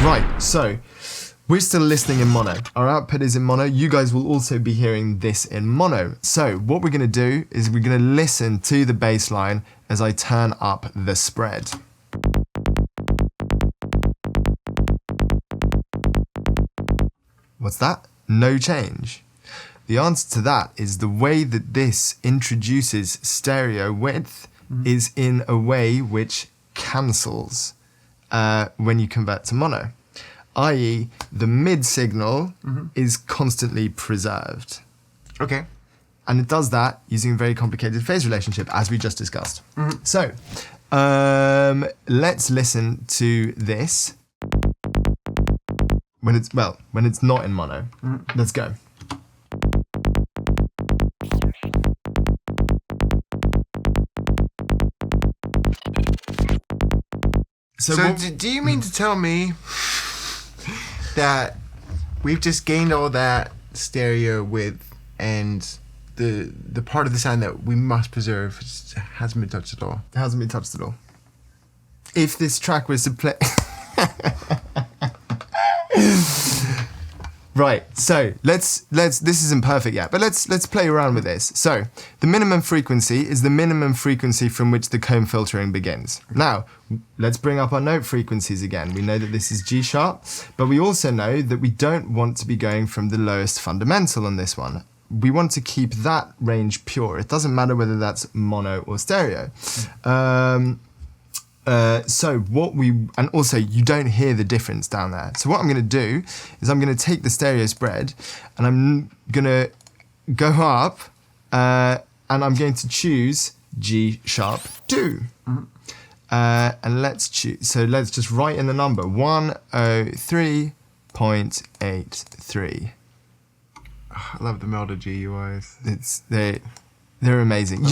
Right, so we're still listening in mono. Our output is in mono. You guys will also be hearing this in mono. So what we're going to do is we're going to listen to the bass line as I turn up the spread. What's that? No change. The answer to that is the way that this introduces stereo width is in a way which cancels when you convert to mono, i.e. the mid signal is constantly preserved. Okay. And it does that using a very complicated phase relationship, as we just discussed. So let's listen to this when it's not in mono. Let's go. So do you mean to tell me that we've just gained all that stereo width and the part of the sound that we must preserve hasn't been touched at all? It hasn't been touched at all. If this track was to play... Right, so let's this isn't perfect yet, but let's play around with this. So the minimum frequency is the minimum frequency from which the comb filtering begins. Now, let's bring up our note frequencies again. We know that this is G sharp, but we also know that we don't want to be going from the lowest fundamental on this one. We want to keep that range pure. It doesn't matter whether that's mono or stereo. And also you don't hear the difference down there. So what I'm going to do is I'm going to take the stereo spread and I'm going to go up and I'm going to choose G sharp 2. And let's choose, so let's just write in the number 103.83. I love the melody UIs. They're amazing.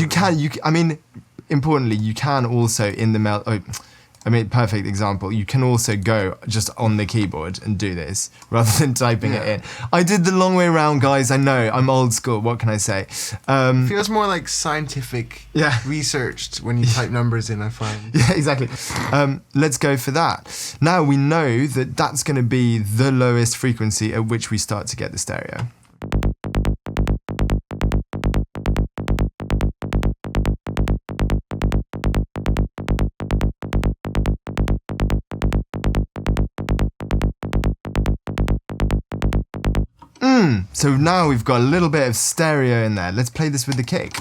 Importantly, you can also in the perfect example, you can also go just on the keyboard and do this rather than typing it in. I did the long way around, guys. I know, I'm old school. What can I say? Feels more like scientific researched when you type numbers in, I find. Yeah, exactly. Let's go for that. Now we know that that's going to be the lowest frequency at which we start to get the stereo. So now we've got a little bit of stereo in there. Let's play this with the kick.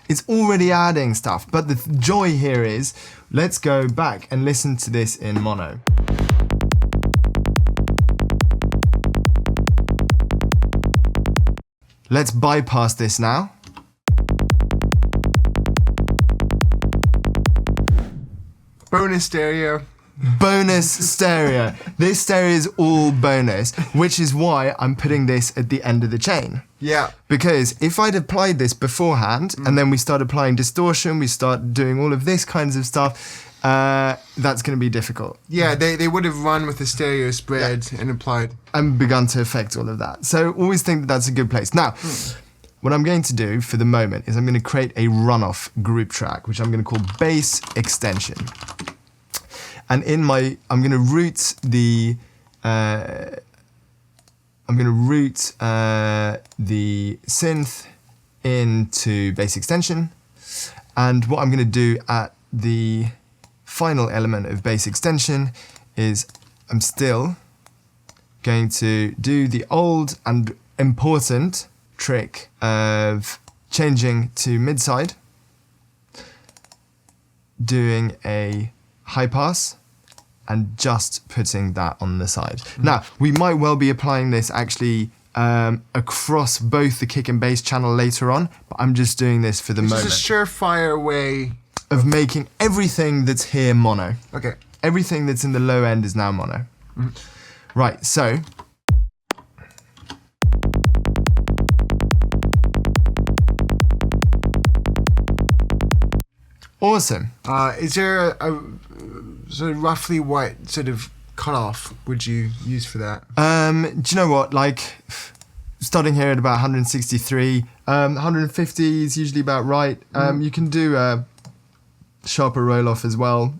It's already adding stuff, but the joy here is, let's go back and listen to this in mono. Let's bypass this now. Bonus stereo. Bonus stereo. This stereo is all bonus, which is why I'm putting this at the end of the chain. Yeah. Because if I'd applied this beforehand, and then we start applying distortion, we start doing all of this kinds of stuff, that's going to be difficult. Yeah, they would have run with the stereo spread and applied. And begun to affect all of that. So always think that that's a good place. Now, what I'm going to do for the moment is I'm going to create a runoff group track, which I'm going to call bass extension. And I'm going to route the synth into bass extension. And what I'm going to do at the final element of bass extension is I'm still going to do the old and important trick of changing to mid-side, doing a high pass, and just putting that on the side. Now, we might well be applying this actually across both the kick and bass channel later on, but I'm just doing this for the moment. It's a surefire way of making everything that's here mono. Okay. Everything that's in the low end is now mono. Right, so awesome. Is there a sort of roughly what sort of cutoff would you use for that? Do you know what? Like starting here at about 163. 150 is usually about right. You can do a sharper roll-off as well.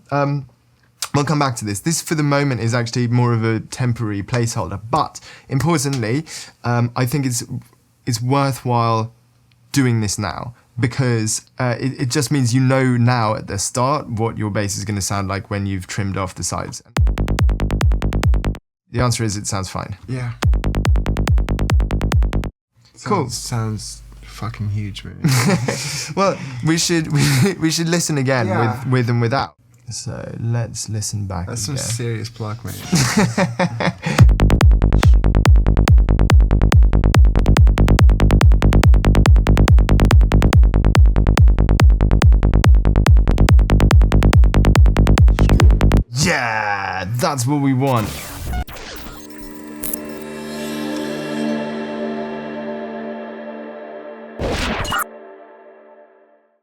We'll come back to this. This, for the moment, is actually more of a temporary placeholder. But, importantly, I think it's worthwhile doing this now, because it just means you know now at the start what your bass is going to sound like when you've trimmed off the sides. The answer is it sounds fine. Yeah. Cool. Sounds fucking huge, man. Well, we should listen again with and without. So let's listen back. That's again. some serious pluck, man. Yeah, that's what we want.